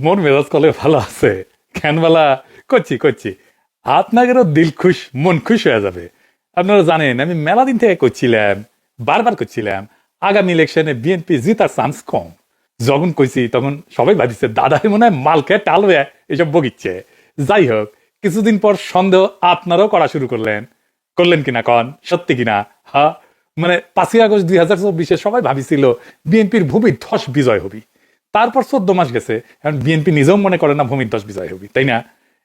মোর মেজাজ কলে ভালো আছে কেন বেলা করছি করছি আপনাদেরও দিল খুশ মন খুশ হয়ে যাবে। আপনারা জানেন আমি মেলা দিন থেকে করছিলাম, বারবার করছিলাম আগামী ইলেকশনে বিএনপি জিতার চান্স কম। যখন কইছি তখন সবাই ভাবিছে দাদাই মনে হয় মালকে টাল হয়ে এসব বগিচ্ছে। যাই হোক, কিছুদিন পর সন্দেহ আপনারাও করা শুরু করলেন কিনা কন, সত্যি কিনা? হ্যাঁ, মানে 5ই আগস্ট 2024 সবাই ভাবিছিল বিএনপির ভূমিধ্বস বিজয় হবি। তারপর 14 মাস গেছে, এখন বিএনপি নিজেও মনে করে না ভূমিধ্বস বিজয় হবি, তাই না?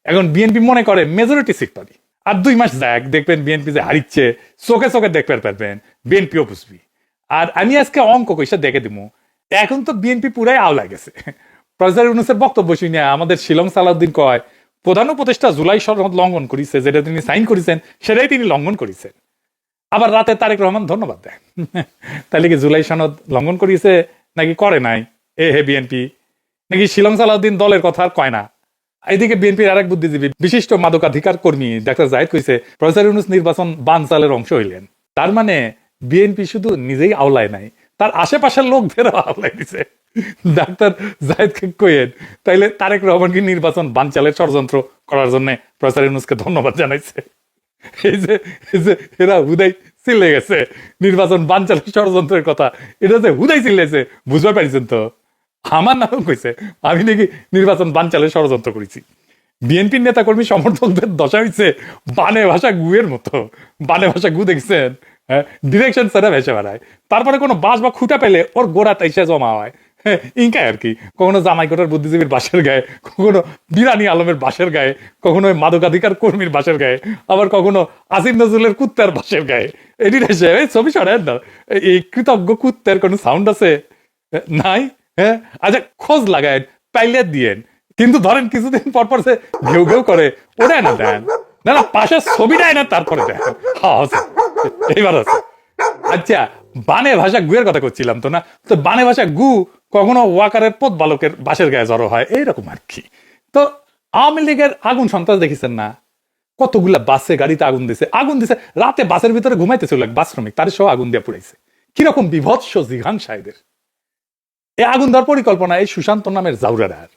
এখন বিএনপি মনে করে মেজরিটি সিট পাবি। আর 2 মাস যাক, দেখবেন বিএনপি যে হারিচ্ছে চোখে চোখে দেখতে পারবেন, বিএনপিও বুঝবি। আর আমি আজকে অঙ্ক কইসা দেখে দিব, এখন তো বিএনপি পুরাই আওলা গেছে। প্রফেসর ইউনূসের বক্তব্য শুনে আমাদের শিলং সালাউদ্দিন কয় প্রধান উপদেষ্টা জুলাই সনদ লঙ্ঘন করেছে, যেটা তিনি সাইন করেছেন সেটাই তিনি লঙ্ঘন করেছেন। আবার রাতে তারেক রহমান ধন্যবাদ দেয়। তাহলে কি জুলাই সনদ লঙ্ঘন করিয়েছে নাকি করে নাই এ হে বিএনপি? নাকি শিলং সালাউদ্দিন দলের কথা আর কয় না? এদিকে বিএনপির আরেক বুদ্ধিজীবী বিশিষ্ট মাদকাধিকার কর্মী ডাক্তার জাহিদ কইছে প্রফেসর ইউনূস নির্বাচন বানচালের অংশ হইলেন। তার মানে বিএনপি শুধু নিজেই আওলায় নাই, তার আশেপাশের লোকদেরও আওলায় দিছে। ডাক্তার জাহিদকে কইেন তাইলে তারেক রহমানকে নির্বাচন বানচালের ষড়যন্ত্র করার জন্য প্রফেসর ইউনূসকে ধন্যবাদ জানাইছে। এই যে এরা হুদাই চিল্লে গেছে নির্বাচন বানচালের ষড়যন্ত্রের কথা, এটা যে হুদাই চিল্লেছে বুঝতে পারছেন তো? আমার নামও কইছে আমি নাকি নির্বাচন বানচালের ষড়যন্ত্র করেছি। বিএনপির নেতা কর্মী সমর্থকদের দশা হয়েছে বানে ভাষা গুয়ের মতো। বানে ভাষা গু দেখছেন, হ্যাঁ, ডিরেকশন ছাড়া ভেসে বেড়ায়। তারপরে কোনো বাস বা খুঁটা পেলে ওর গোড়া তাইসা জমা হয়। হ্যাঁ, ইনকাই আর কি। কখনো জামাইকোটার বুদ্ধিজীবীর বাসের গায়ে, কখনো বিরানি আলমের বাসের গায়ে, কখনো মাদকাধিকার কর্মীর বাসের গায়ে, আবার কখনো আসিফ নজরুলের কুত্তার বাসের গায়ে। এটির এসে ছবি সরাই না, এই কৃতজ্ঞ কুত্তার কোনো সাউন্ড আছে? নাই। হ্যাঁ, আচ্ছা খোঁজ লাগায় পাইলে দিয়েন, কিন্তু ধরেন কিছুদিন পর পর সে ঘেউ ঘেউ করে ওটাই না দেন, না না পাশের ছবিটাই না তারপরে দেন। হ্যাঁ এইবার আছে। আচ্ছা, বানে ভাষা গুয়ের কথা করছিলাম তো না, তো বানে ভাষা গু কখনো ওয়াকারের পথ বালকের বাসের গায়ে জড়ো হয়, এইরকম আর কি। তো আওয়ামী লীগের আগুন সন্ত্রাস দেখেছেন না? কতগুলা বাসে গাড়িতে আগুন দিছে রাতে, বাসের ভিতরে ঘুমাইতেছিল এক বাস শ্রমিক, তার সহ আগুন দিয়ে পুড়াইছে। কিরকম বিভৎস জিঘাংসা এদের! এই আগুন দেওয়ার পরিকল্পনা এই সুশান্ত নামের জাউরার।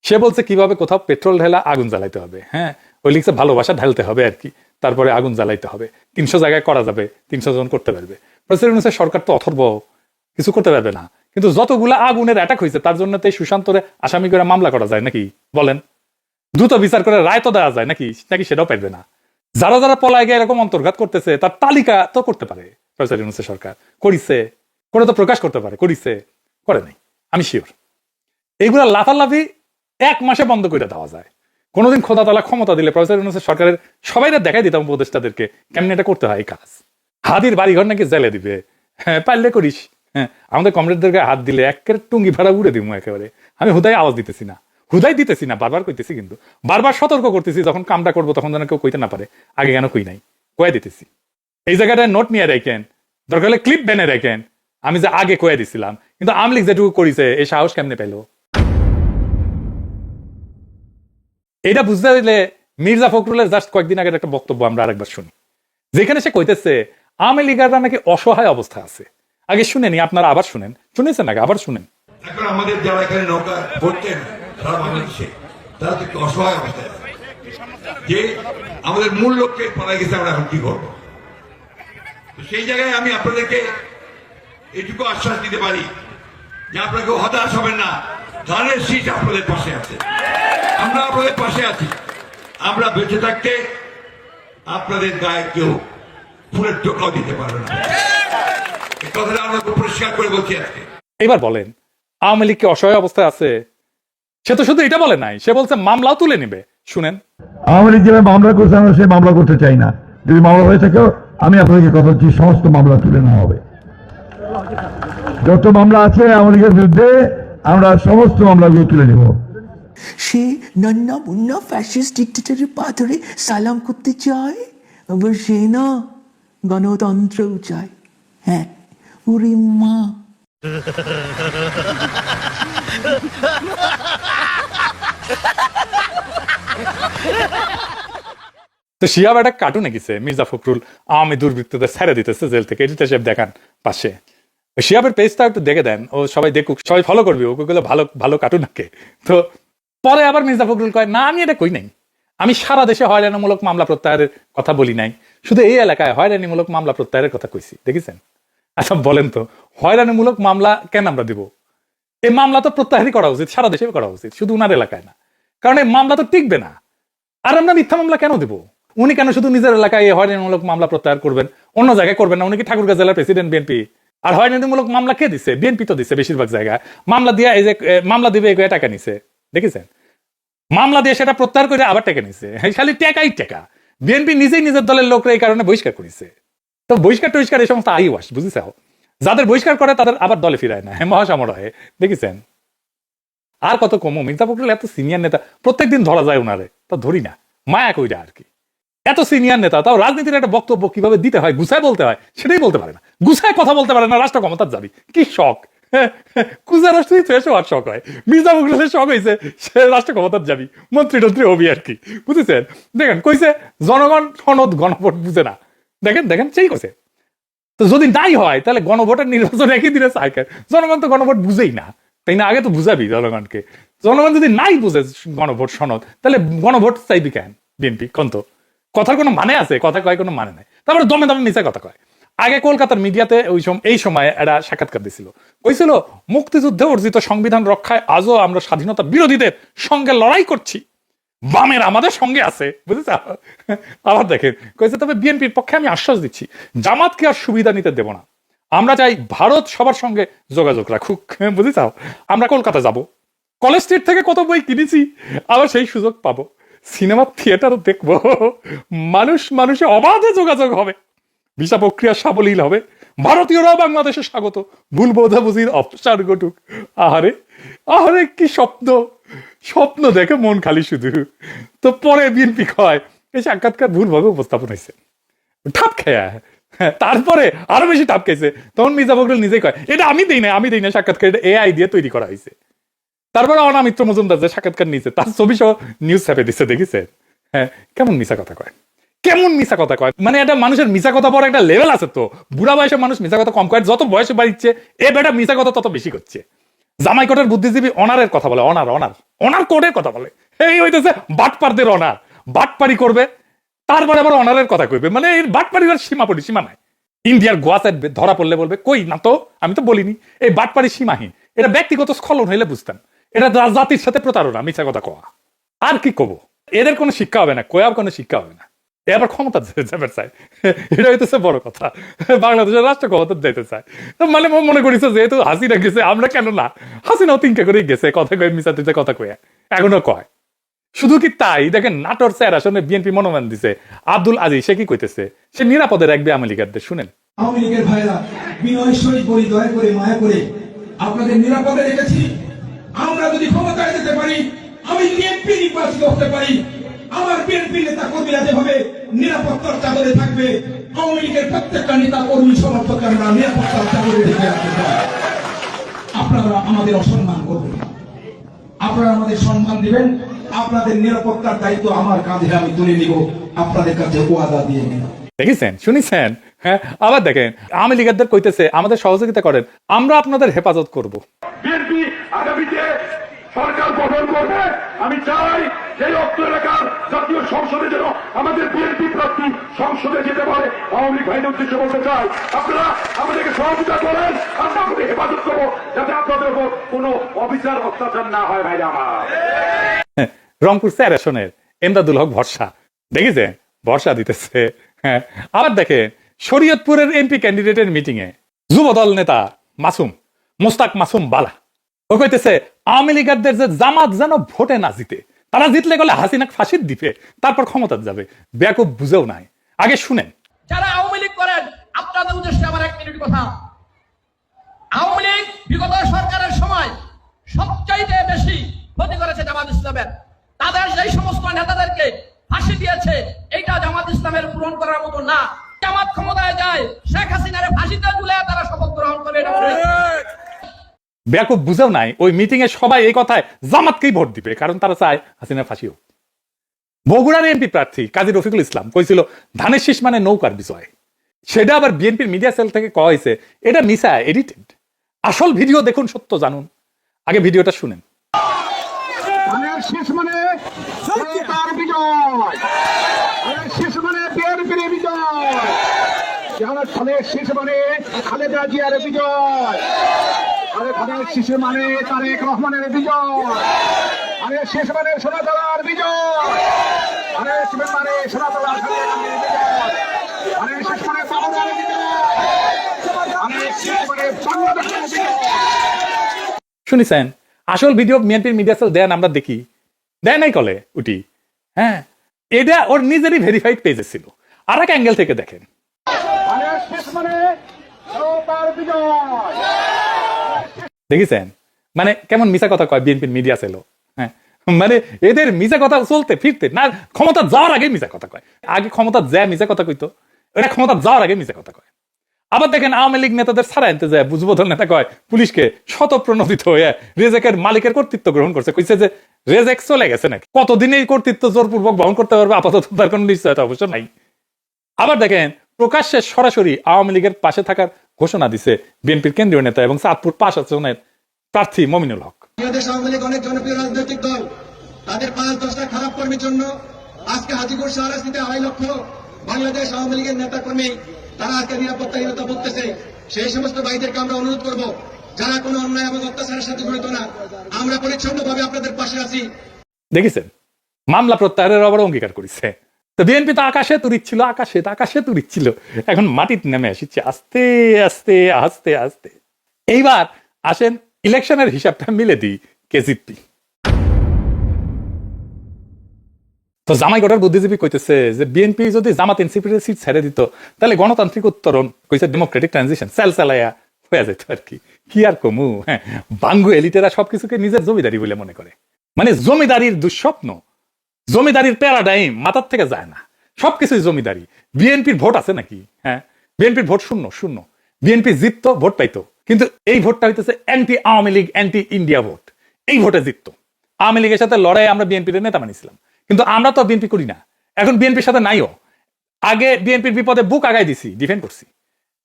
সে বলছে কিভাবে কোথাও পেট্রোল ঢেলা আগুন জ্বালাইতে হবে। হ্যাঁ, ওই লিখছে ভালোবাসা ঢালতে হবে আর কি, তারপরে আগুন জ্বালাইতে হবে। 300 জায়গায় করা যাবে, 300 জন করতে পারবে। প্রেসিডেন্ট সরকার তো অথর্ব, কিছু করতে পারবে না। কিন্তু যতগুলা আগুনের অ্যাটাক হয়েছে তার জন্য তো এই সুশান্তরে আসামি করে মামলা করা যায় নাকি বলেন? দ্রুত বিচার করে রায় তো দেওয়া যায় নাকি? নাকি সেটাও পারবে না। যারা যারা পলায় গিয়ে এরকম অন্তর্ঘাত করতেছে তার তালিকা তো করতে পারে প্রেসিডেন্ট সরকার। করিছে, করে তো প্রকাশ করতে পারে। করিছে? করে নাই, আমি শিওর। এইগুলা লাফালাফি 1 মাসে বন্ধ করে দেওয়া যায়। কোনোদিন খোদা তালা ক্ষমতা দিলে প্রফেসর সরকারের সবাই দেখাই দিতাম উপদেষ্টাদেরকে কেমনি এটা করতে হয় কাজ। হাদির বাড়িঘর নাকি জেলে দিবে। হ্যাঁ, পারলে করিস। হ্যাঁ, আমাদের কমরেডদেরকে হাত দিলে একের টুঙ্গি ভাড়া উড়ে দিব একেবারে। আমি হুদাই আওয়াজ দিতেছি না, বারবার কইতেছি, কিন্তু বারবার সতর্ক করতেছি যখন কামটা করবো তখন যেন কেউ কইতে না পারে আগে কেন কই নাই, কয়ে দিতেছি। এই জায়গাটায় নোট নিয়ে রাখেন, দরকার হলে ক্লিপ বেনে রাখেন, আমি যে আগে কয়ে দিছিলাম। কিন্তু আওয়ামী লীগ যেটুকু করেছে এই সাহস কেমনে পেল? এটা বুঝতে হইলে মির্জা ফখরুলের জাস্ট কয়েকদিন আগের একটা বক্তব্য আমরা আরেকবার শুনি, যেখানে সে কইতেছে আওয়ামী লীগাররা নাকি অসহায় অবস্থা আছে। আগে শুনেনি, আপনারা আবার শুনেন। শুনেছেন নাকি? আবার শুনেন। এখন আমাদের যারা এখানে নৌকা ভরছেন সারা বাংলাদেশে, তারা তো একটু অসহায় অবস্থায় আছে, যে আমাদের মূল লক্ষ্যে পালাই গেছে, আমরা এখন কি করবো? তো সেই জায়গায় আমি আপনাদেরকে এটুকু আশ্বাস দিতে পারি যে আপনাকে হতাশ হবেন না। ধানের শীষ আপনাদের পাশে আছে, আমরা আপনাদের পাশে আছি। আমরা বেঁচে থাকতে আপনাদের গায়ে কেউ ফুলের টোকাও দিতে পারবে না, এই কথাটা আমরা পরিষ্কার করে বলছি আজকে। এবার বলেন, আওয়ামী লীগ কি অসহায় অবস্থায় আছে? সে তো শুধু এটা বলে নাই, সে বলছে মামলাও তুলে নিবে। শুনেন, আওয়ামী লীগ যেভাবে মামলা করছে আমরা সেই মামলা করতে চাই না। যদি মামলা হয়ে থাকেও আমি আপনাদেরকে কথা বলছি, সমস্ত মামলা তুলে নেওয়া হবে। যত মামলা আছে আওয়ামী লীগের বিরুদ্ধে আমরা সমস্ত মামলাগুলো তুলে নেব। সে নন্না মুন্না ফ্যাসিস্ট ডিক্টেটরের পা ধরে সালাম করতে চায়, আবার সে না গণতন্ত্রও চায়। হ্যাঁ, ওরে মা। তো শিয়াব একটা কার্টুনে গেছে, মির্জা ফখরুল আওয়ামী দুর্বৃত্তদের ছেড়ে দিতেছে জেল থেকে, এডিটর সাহেব দেখান পাশে। শিহাবের পেজটা একটু দেখে দেন, ও সবাই দেখুক, সবাই ফলো করবে, ওগুলো ভালো ভালো কার্টুন আঁকে। তো পরে আবার মির্জা ফখরুল কয় না আমি এটা কই নাই, আমি সারা দেশে হয়রানিমূলক মামলা প্রত্যাহারের কথা বলি নাই, শুধু এই এলাকায় হয়রানিমূলক মামলা প্রত্যাহারের কথা কইছি। দেখেছেন? আচ্ছা বলেন তো, হয়রানিমূলক মামলা কেন আমরা দিব? এই মামলা তো প্রত্যাহারই করা উচিত, সারা দেশে করা উচিত, শুধু উনার এলাকায় না, কারণ এই মামলা তো টিকবে না। আর আমরা মিথ্যা মামলা কেন দিব? উনি কেন শুধু নিজের এলাকায় এই হয়রানিমূলক মামলা প্রত্যাহার করবেন, অন্য জায়গায় করবেন না? উনি কি ঠাকুরগাঁ জেলার প্রেসিডেন্ট বিএনপি? আর হয়রানিমূলক মামলা কে দিচ্ছে? বিএনপি তো দিচ্ছে বেশিরভাগ জায়গায়। মামলা দিয়ে এই যে মামলা দিবে এগুলো টাকা নিছে, দেখেছেন? মামলা দিয়ে সেটা প্রত্যাহার করে আবার টাকা নিছে, খালি টাকাই টাকা। বিএনপি নিজেই নিজের দলের লোকরা এই কারণে বহিষ্কার করেছে। তো বহিষ্কার টহিষ্কার এই সমস্ত আইওয়াস, বুঝেছ? যাদের বহিষ্কার করে তাদের আবার দলে ফিরায় না, মহাসমরহে, দেখেছেন? আর কত কমো, মির্জা ফখরুল এত সিনিয়র নেতা, প্রত্যেকদিন ধরা যায় ওনারে, তো ধরি না, মায়া কইরা আর কি। এত সিনিয়র নেতা, তাও রাজনীতির একটা বক্তব্য কিভাবে দিতে হয়, গুছায় বলতে হয়, সেটাই বলতে পারে না। গুছায় কথা বলতে পারে না, রাষ্ট্র ক্ষমতার যাবি, কি শখ! কুজা রাষ্ট্র আর শখ হয়। মির্জা ফখরুলের শখ হয়েছে সে রাষ্ট্র ক্ষমতার যাবি, মন্ত্রী টন্ত্রী হবি আর কি, বুঝেছেন? দেখেন কইছে জনগণ সনদ গণভোট বুঝে না, দেখেন দেখেন সেই কইছে। তো যদি নাই হয় তাহলে গণভোটের নির্বাচন একই দিনে চায়, জনগণ তো গণভোট বুঝেই না, তাই না? আগে তো বুঝাবি জনগণকে। জনগণ যদি নাই বুঝে গণভোট সনদ, তাহলে গণভোট চাইবি কেন বিএনপি? কন্ত কথার কোনো মানে আছে? কথা কয় কোনো মানে নাই, তারপরে দমে দমে মিছা কথা কয়। আগে কলকাতার মিডিয়াতে এই সময় একটা সাক্ষাৎকার দিছিল, কইছিল মুক্তিযুদ্ধে অর্জিত সংবিধান রক্ষায় আজও আমরা স্বাধীনতা বিরোধীদের সঙ্গে লড়াই করছি, বামের আমাদের সঙ্গে আছে, বুঝেছ? আবার দেখেন কইছে তবে বিএনপির পক্ষে আমি আশ্বাস দিচ্ছি, জামাতকে আর সুবিধা নিতে দেব না, আমরা চাই ভারত সবার সঙ্গে যোগাযোগ রাখুক, বুঝেছ? আমরা কলকাতা যাব, কলেজ স্ট্রিট থেকে কত বই কিনেছি, আবার সেই সুযোগ পাবো, সিনেমা থিয়েটারও দেখবো, মানুষে অবাধে যোগাযোগ হবে, ভিসা প্রক্রিয়া সাবলীল হবে, ভারতীয়রাও বাংলাদেশে স্বাগত, ভুল বোঝাবুঝির অপসার ঘটুক। আহারে আহারে কি স্বপ্ন দেখে মন খালি শুধু। তো পরে বিএনপি কয় এই সাক্ষাৎকার ভুলভাবে উপস্থাপন হয়েছে, ঠাপ খেয়া। তারপরে আরো বেশি ঠাপ খেয়েছে, তখন মির্জা ফখরুল নিজেই কয় এটা আমি দেই না সাক্ষাৎকার, এটা এআই দিয়ে তৈরি করা হয়েছে। তারপরে অনামিত্র মজুমদার যে সাক্ষাৎকার নিয়েছে তার ছবি সহ নিউজ ছাপে দিচ্ছে, দেখেছে? হ্যাঁ, কেমন মিছা কথা কয়, কেমন মিছা কথা কয়! মানে এটা মানুষের মিছা কথা পরে একটা লেভেল আছে। তো বুড়া বয়সে মানুষ মিছা কথা কম কয়, যত বয়সে বাড়িচ্ছে এ বেটা মিছা কথা তত বেশি করছে। জামাই কোটের বুদ্ধিজীবী অনারের কথা বলে, অনার কোটের কথা বলে, এই হইতেছে বাটপারদের অনার, বাটপারি করবে তারপরে আবার অনারের কথা কইবে। মানে এই বাটপারির সীমা নাই। ইন্ডিয়ার গোয়া সাইড ধরা পড়লে বলবে কই না তো, আমি তো বলিনি। এই বাটপারি সীমাহীন, এটা ব্যক্তিগত স্খলন হইলে বুঝতাম, এটা জাতির সাথে প্রতারণা, মিছা কথা কওয়া। আর কি কব, এদের কোনো শিক্ষা হবে না, কোয়ার কোনো শিক্ষা হবে না, এবার ক্ষমতা যাবে চায়, এটা হইতেছে বড় কথা। বাংলাদেশের রাষ্ট্র ক্ষমতা যেতে চায়, মানে মনে করিস যেহেতু হাসিনা গেছে আমরা কেন না, হাসিনাও তিনকে করে গেছে, কথা কয়ে মিছা দিতে কথা কয়ে এখনো কয়। শুধু কি তাই, দেখেন নাটোর 4 আসনে বিএনপি মনোনয়ন দিছে আব্দুল আজিজ, সে কি কইতেছে? সে নিরাপদে রাখবে আওয়ামী লীগারদের, শুনেন। আওয়ামী লীগের ভাইরা বিনয় সহিত বলি, দয়া করে মায়া করে আপনাদের নিরাপদে রেখেছি। আমরা যদি ক্ষমতায় যেতে পারি, আমি যদি এমপি নির্বাচিত হতে পারি, আমার বিএনপি নেতা কর্মীরা যেভাবে নিরাপত্তার চাদরে থাকবে, আওয়ামী লীগের প্রত্যেকটা নেতা কর্মী সমর্থক আমরা নিরাপত্তার চাদরে ঢেকে রাখতে চাই। আপনারা আমাদের অসম্মান করবেন না, আপনারা আমাদের সম্মান দিবেন। আপনাদের নিরাপত্তার দায়িত্ব আমার কাঁধে আমি তুলে নিব, আপনাদের কাছে ওয়াদা দিয়ে নিলাম। দেখেছেন, শুনেছেন? হ্যাঁ, আবার দেখেন আওয়ামী লীগারদের কইতেছে আমাদের সহযোগিতা করেন, আমরা আপনাদের হেফাজত করব। বিএনপি আগামীতে সরকার গঠন করবে, আমি চাই সেই অত্র এলাকার জাতীয় সংসদে যেন আমাদের বিএনপি প্রার্থী সংসদে যেতে পারে। আওয়ামী লীগ ভাইদের উদ্দেশ্যে বলতে চাই, আপনারা আমাদেরকে সহযোগিতা করেন, আমরা আপনাদের হেফাজত করবো, যাতে আপনাদের উপর কোনো অবিচার অত্যাচার না হয়। ভাইরা আমার, রংপুর 4 আসনের এমদাদুল হক ভরসা, দেখেছেন? ভরসা দিতেছে। হ্যাঁ, আবার দেখেন শরীয়তপুরের এমপি ক্যান্ডিডেটের মিটিং এ যুবদল নেতা মোস্তাক মাসুম বালা ও কইতেছে আওয়ামী লীগারদের যে জামাত যেন ভোটে না জিতে, তারা জিতলে গেলে হাসিনাকে ফাঁসির দিবে, তারপর ক্ষমতা যাবে। বেয়াকুব বুঝেও নাই। আগে শুনেন। যারা আওয়ামী লীগ করেন, আপনাদের উদ্দেশ্যে আমার 1 মিনিট কথা। আওয়ামী লীগ বিগত সরকারের সময় সবচাইতে বেশি ক্ষতি করেছে জামাত ইসলামের। তাদের যেই সমস্ত নেতাদেরকে ফাঁসি দিয়েছে, এইটা জামাত ইসলামের পূরণ করার মতো না। জামাত ক্ষমতায় যায়, শেখ হাসিনার ফাঁসিতে তুলে তারা শপথ গ্রহণ করে। বেয়াকুব বুঝেও নাই। ওই মিটিং এ সবাই এই কথায় জামাতকেই ভোট দিবে, কারণ তারা চায় হাসিনার ফাঁসি হোক। বগুড়ার এমপি প্রার্থী কাজী রফিকুল ইসলাম কইছিল ধানের শীষ মানে নৌকার বিষয়, সেটা আবার বিএনপির মিডিয়া সেল থেকে কওয়া হয়েছে এটা মিছা, এডিটেড। আসল ভিডিও দেখুন, সত্য জানুন। আগে ভিডিওটা শুনেন। ধানের শেষ মানে তার বিজয়, ধানের শেষ মানে বিএনপির বিজয়, ধানের শেষ মানে খালেদা জিয়ার বিজয়, আরে ধানের শেষ মানে তারেক রহমানের বিজয়, আরে শেষ মানে সোনাতলার বিজয়, আরে শেষ মানে সোনাতলার বিজয়, আরে শেষ মানে বাংলার বিজয়, আরে শেষ মানে বাংলাদেশের বিজয়। শুনেছেন? আসল ভিডিও বিএনপির মিডিয়া সেল দেন, আমরা দেখি, দেয় নাই কলে উঠি। হ্যাঁ, এটা ওর নিজেরই ভেরিফাইড পেজে ছিল। আর এক অ্যাঙ্গেল থেকে দেখেন। দেখেছেন মানে কেমন মিছা কথা কয় বিএনপির মিডিয়া সেল? হ্যাঁ, মানে এদের মিছা কথা চলতে ফিরতে না, ক্ষমতা যাওয়ার আগে মিছা কথা কয়। আগে ক্ষমতা যায় মিছা কথা কইতো, এটা ক্ষমতা যাওয়ার আগে মিছা কথা কয়। আবার দেখেন আওয়ামী লীগ নেতাদের ছাড়া আনতে যায় বুঝবোধন নেতা কয় পুলিশকে শতপ্রণোদিত হয়ে রেজেকের মালিকের কর্তৃত্ব গ্রহণ করছে, কইছে যে রেজেক চলে গেছে নাকি, কতদিন এই কর্তৃত্ব জোরপূর্বক বহন করতে পারবে আপাতত তার কোনো নিশ্চয়তা অবশ্য নাই। আবার দেখেন প্রকাশ্যে সরাসরি আওয়ামী লীগের পাশে থাকার ঘোষণা দিছে বিএনপির কেন্দ্রীয় নেতা এবং চাঁদপুর 5 আসনের প্রার্থী মমিনুল হক। বাংলাদেশ আওয়ামী লীগ অনেক জনপ্রিয় রাজনৈতিক দল, তাদের 5-10টা খারাপ কর্মীর জন্য আজকে হাজীপুর শাহরাস্তিতে 2.5 লক্ষ বাংলাদেশ আওয়ামী লীগের নেতা কর্মী তারা আজকে নিরাপত্তাহীনতা ভুগতেছে। সেই সমস্ত ভাইদেরকে আমরা অনুরোধ করব, যারা কোনো অন্যায় এবং অত্যাচারের সাথে জড়িত না, আমরা পরিচ্ছন্নভাবে আপনাদের পাশে আছি। দেখেছেন মামলা প্রত্যাহারের আবার অঙ্গীকার করেছে। তো বিএনপি তো আকাশে তুরিচ্ছিল, আকাশে তুরিচ্ছিল, এখন মাটিতে নেমে আসছে আস্তে আস্তে আস্তে আস্তে। এইবার আসেন ইলেকশনের হিসাবটা মিলে দিই, কে জিতবি। তো জামাই গোটার বুদ্ধিজীবী কইতেছে যে বিএনপি যদি জামাত এনসিপির সিট ছেড়ে দিত তাহলে গণতান্ত্রিক উত্তরণ কইছে ডেমোক্রেটিক ট্রানজিশন চালায়া হয়ে যেত আর কি। কি আর কমু, হ্যাঁ, বাঙ্গু এলিটেরা সবকিছুকে নিজের জমিদারি বলে মনে করে। মানে জমিদারির দুঃস্বপ্ন, জমিদারির প্যারাডাইম মাথার থেকে যায় না, সবকিছুই জমিদারি। বিএনপির ভোট আছে নাকি? হ্যাঁ, বিএনপির ভোট শূন্য। বিএনপি জিততো, ভোট পাইতো, কিন্তু এই ভোটটা হইতেছে anti Awami League, anti India vote. এই ভোটে জিততো। আওয়ামী লীগের সাথে লড়াই আমরা বিএনপির নেতা মানিছিলাম, কিন্তু আমরা তো বিএনপি করি না, এখন বিএনপির সাথে নাইও। আগে বিএনপির বিপদে বুক আগাই দিছি, ডিফেন্ড করছি,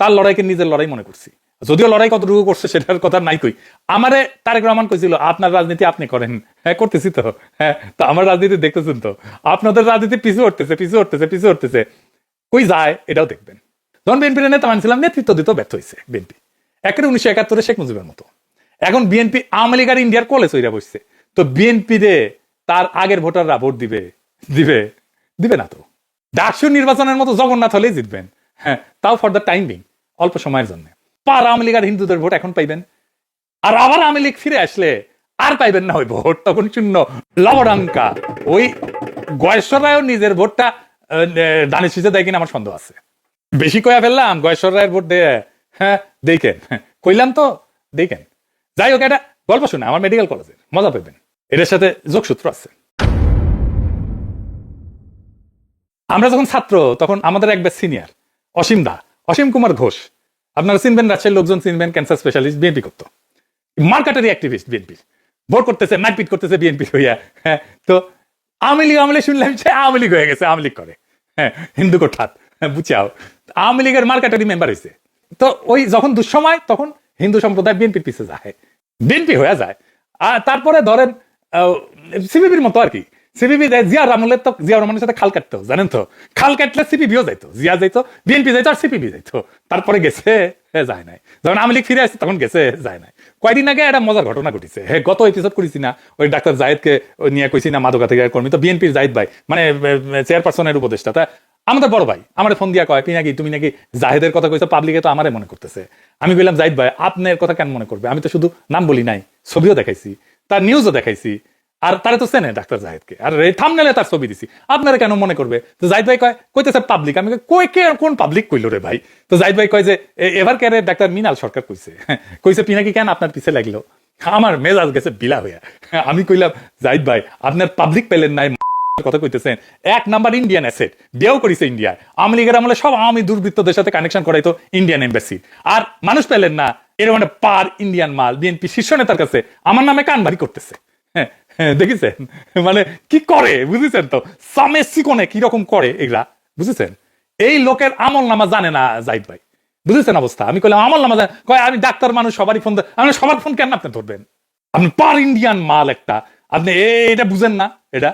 তার লড়াইকে নিজের লড়াই মনে করছি। যদিও লড়াই কতটুকু করছে সেটার কথা নাই কই। আমারে তারেক রহমান কইছিল আপনার রাজনীতি আপনি করেন। হ্যাঁ, করতেছি তো। হ্যাঁ, তো আমার রাজনীতি দেখতেছেন তো, আপনাদের রাজনীতি পিছু উঠতেছে, কই যায় এটাও দেখবেন। যখন বিএনপির নেতা মানছিলাম, নেতৃত্ব দিতে ব্যর্থ হয়েছে বিএনপি, 1971 শেখ মুজিবের মতো। এখন বিএনপি আওয়ামী লীগ আর ইন্ডিয়ার কোলে চইরা বসছে। তো বিএনপি রে তার আগের ভোটাররা ভোট দিবে না তো। ডাকসু নির্বাচনের মতো জগন্নাথ হলেই জিতবেন, হ্যাঁ, তাও ফর দ্য টাইম বিং, অল্প সময়ের জন্য। পার আওয়ামী লীগ আর হিন্দুদের ভোট এখন পাইবেন, আর আবার আওয়ামী লীগ ফিরে আসলে আর পাইবেন না ওই ভোট, তখন শূন্য লবডঙ্কা। ওই গয়েশ্বর রায়ও নিজের ভোটটা দানে শীষে দেয় কিনা আমার সন্দেহ আছে। বেশি কয়া ফেললাম গয়েশ্বর রায়ের ভোট দিয়ে। হ্যাঁ, দেখেন, কইলাম তো, দেখেন। যাই হোক, এটা গল্প শুনে আমার মেডিকেল কলেজের, মজা পাইবেন, এটার সাথে যোগসূত্র আছে। আমরা যখন ছাত্র তখন আমাদের এক ব্যাচ সিনিয়র অসীম কুমার ঘোষ, আপনারা চিনবেন, রাজশাহীর লোকজন চিনবেন, ক্যান্সার স্পেশালিস্ট, বিএনপি করতো, মার্কেটারি অ্যাক্টিভিস্ট, বিএনপির ভোট করতেছে, মারপিট করতেছে বিএনপি হইয়া। হ্যাঁ, তো আওয়ামী লীগ শুনলাম সে আওয়ামী লীগ হয়ে গেছে, আওয়ামী লীগ করে। হ্যাঁ, হিন্দু কোঠাত বুঝাও, আওয়ামী লীগের মার্কেটারি মেম্বার হয়েছে। তো ওই যখন দুঃসময় তখন হিন্দু সম্প্রদায় বিএনপির পিছিয়ে যায়, বিএনপি হয়ে যায়। আর তারপরে ধরেন সিপিবির মতো আর কি, সিপিবি জিয়া রহমানের তো জিয়া রহমানের সাথে খাল কাটতো, জানেন তো, খাল কাটলে সিপিবিও যাইতো, জিয়া যাইতো, বিএনপি যাইতো, আর সিপিবি যাইতো। তারপরে গেছে, যায় নাই। যখন আওয়ামী লীগ ফিরে আসছে তখন গেছে, যায় নাই। কয়দিন আগে একটা মজার ঘটনা ঘটেছে, হ্যাঁ, গত এপিসোড করেছি না, ওই ডাক্তার জাহিদকে নিয়ে কইছি না, মাদকাধিকার কর্মী, তো বিএনপির জাহিদ ভাই মানে চেয়ারপারসনের উপদেষ্টা, তা আমাদের বড় ভাই আমার ফোন দিয়া কয়, তুমি নাকি জাহিদের কথা কইছো, পাবলিকে তো আমারে মনে করতেছে। আমি কইলাম জাহিদ ভাই আপনার কথা কেন মনে করবে, আমি তো শুধু নাম বলি নাই, ছবিও দেখাইছি, তার নিউজও দেখাইছি, আর তারা তো চেনে ডাক্তার জাহিদকে, আর এই থাম্বনেলে তার ছবি দিছি, আপনারা কেন মনে করবে? তো জাহিদ ভাই কইতেছে পাবলিক। আমি কই কে কোন পাবলিক কইলো রে ভাই? তো জাহিদ ভাই কয় যে এবার কেন ডাক্তার মিনাল সরকার কইছে পিনাকি কেন আপনার পিছে লাগলো। আমার মেজাজ গেছে বিলা হইয়া। আমি কইলাম জাহিদ ভাই আপনার পাবলিক পেলেন নাই, কথা কইতেছেন, 1 নাম্বার ইন্ডিয়ান অ্যাসেট, বিয়েও করিছে ইন্ডিয়ায়, আওয়ামী লীগের আমলে সব আওয়ামী দুর্বৃত্তদের সাথে কানেকশন করাইতো ইন্ডিয়ান এম্বাসি, আর মানুষ পেলেন না। এর মানে পার ইন্ডিয়ান মাল বিএনপি শীর্ষ নেতার কাছে আমার নামে কানবাড়ি করতেছে। হ্যাঁ, দেখেছেন মানে কি করে, বুঝেছেন তো, সামে সিকনে কিরকম করে এগুলা, বুঝেছেন? এই লোকের আমল নামা জানে না জাহিদ ভাই, বুঝেছেন অবস্থা? আমি কইলাম আমার নামাজ কয় আমি ডাক্তার মানুষ, সবারই ফোন আমি সবার ফোন কেন আপনি ধরবেন? আপনি পার ইন্ডিয়ান মাল একটা, আপনি এটা বুঝেন না? এটা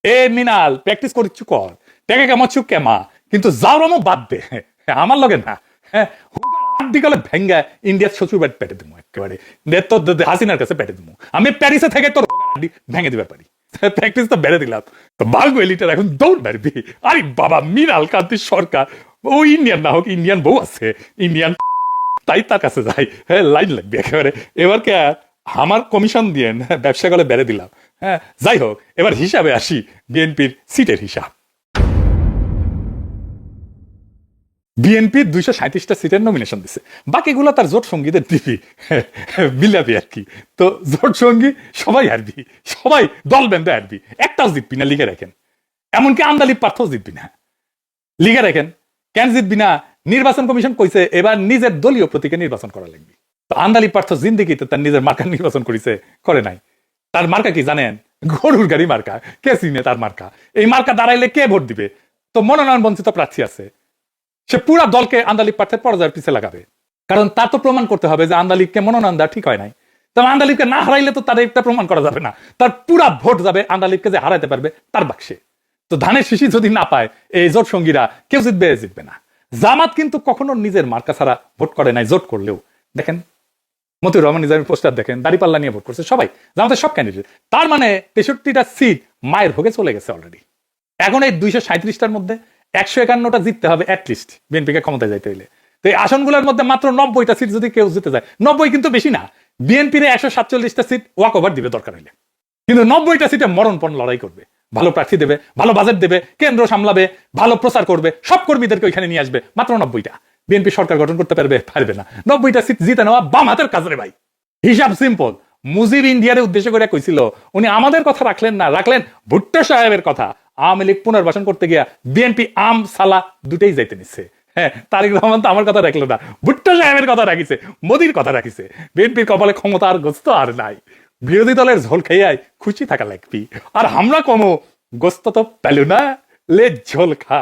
এ মিনাল প্র্যাকটিস করিচ্ছু কর, টেকে কেমাচ্ছু কেমা, কিন্তু যাওরামও বাদ দে, আমার লগে না। হ্যাঁ, গেলে ভেঙ্গা ইন্ডিয়ার শ্বশুর বাড়ি পেটে দেবো একেবারে, তোর হাসিনার কাছে পেটে দেবো। আমি প্যারিসে থেকে তোর ভেঙে দিতে পারি। প্র্যাকটিস তো বেড়ে দিলাম, তো বালগো এলিটার এখন দৌড় মারবি। আরে বাবা, মৃণাল কান্তি সরকার, ও ইন্ডিয়ান না হোক, ইন্ডিয়ান বউ আছে, ইন্ডিয়ান, তাই তার কাছে যাই, হ্যাঁ লাইন লাগবে একেবারে। এবার কে আমার কমিশন দিয়ে ব্যবসা করে বেড়ে দিলাম। হ্যাঁ, যাই হোক, এবার হিসাবে আসি, বিএনপির সিটের হিসাব। বিএনপি 237টা সিটের নমিনেশন দিছে, বাকিগুলো তার জোট সঙ্গীদের দিবি, মিলাবি আর কি। তো জোট সঙ্গী সবাই হারবি, সবাই দল বেঁধে হারবি, একটাও জিতবি না, লিখে রাখেন। এমনকি আন্দালিব প্রার্থীও জিতবি না, লিখে রাখেন। কেন জিতবি না? নির্বাচন কমিশন কইছে এবার নিজের দলীয় প্রতীকে নির্বাচন করা লাগবে। তো আন্দালিব প্রার্থী জিন্দিগিতে তার নিজের মার্কা নির্বাচন করেছে? করে নাই। তার মার্কা কি জানেন? গরুর গাড়ি মার্কা। কে চিনে তার মার্কা? এই মার্কা দাঁড়াইলে কে ভোট দিবে? তো মনোনয়ন বঞ্চিত প্রার্থী আছে, সে পুরা দলকে আন্দালিব প্রার্থীর পর্যায়ের পিছিয়ে লাগাবে, কারণ তার তো প্রমাণ করতে হবে যে আন্দালিবকে মনোনয়ন দেওয়া ঠিক হয় নাই। তবে আন্দালিবকে না হারাইলে তো তার একটা প্রমাণ করা যাবে না, তার পুরা ভোট যাবে আন্দালিবকে যে হারাইতে পারবে তার বাক্সে। তো ধানের শিশি যদি না পায় এই জোট সঙ্গীরা, কেউ জিতবে না। জামাত কিন্তু কখনো নিজের মার্কা ছাড়া ভোট করে নাই, জোট করলেও। দেখেন মতিউর রহমান নিজামীর পোস্টার দেখেন, দাড়িপাল্লা নিয়ে ভোট করছে সবাই, জামাতের সব ক্যান্ডিডেট। তার মানে 63টা সিট মায়ের ভোগে চলে গেছে অলরেডি। এখন এই 237টার মধ্যে 151টা জিততে হবে অ্যাটলিস্ট বিএনপিকে ক্ষমতায় যাইতে হইলে। তো এই আসনগুলোর মধ্যে মাত্র 90টা সিট যদি কেউ জিতে যায়, 90 কিন্তু বেশি না, বিএনপির 147টা সিট ওয়াক ওভার দিবে দরকার হইলে, কিন্তু 90টা সিটে মরণপণ লড়াই করবে। ভালো প্রার্থী দেবে, ভালো বাজেট দেবে, কেন্দ্র সামলাবে, ভালো প্রচার করবে, সব কর্মীদেরকে ওইখানে নিয়ে আসবে। মাত্র 90টা। বিএনপি সরকার গঠন করতে পারবে না। 90টা সিট জিতে নেওয়া বাম হাতের কাজ রে ভাই। হিসাব সিম্পল। মুজিব ইন্ডিয়ার উদ্দেশ্য করে কইছিল, উনি আমাদের কথা রাখলেন না, রাখলেন ভুট্টো সাহেবের কথা। আওয়ামী লীগ পুনর্বাসন করতে গিয়া বিএনপি আম সালা দুটেই যাইতে নিচ্ছে। হ্যাঁ, তারেক রহমান তো আমার কথা রাখলো না, ভুট্টো সাহেবের কথা রাখিছে, মোদির কথা রাখিছে। বিএনপির কপালে ক্ষমতা আর গোস্ত আর নাই, বিরোধী দলের ঝোল খেয়াই খুশি থাকা লাগবি। আর আমরা কমো গোস্ত তো পেল না, লে ঝোল খা।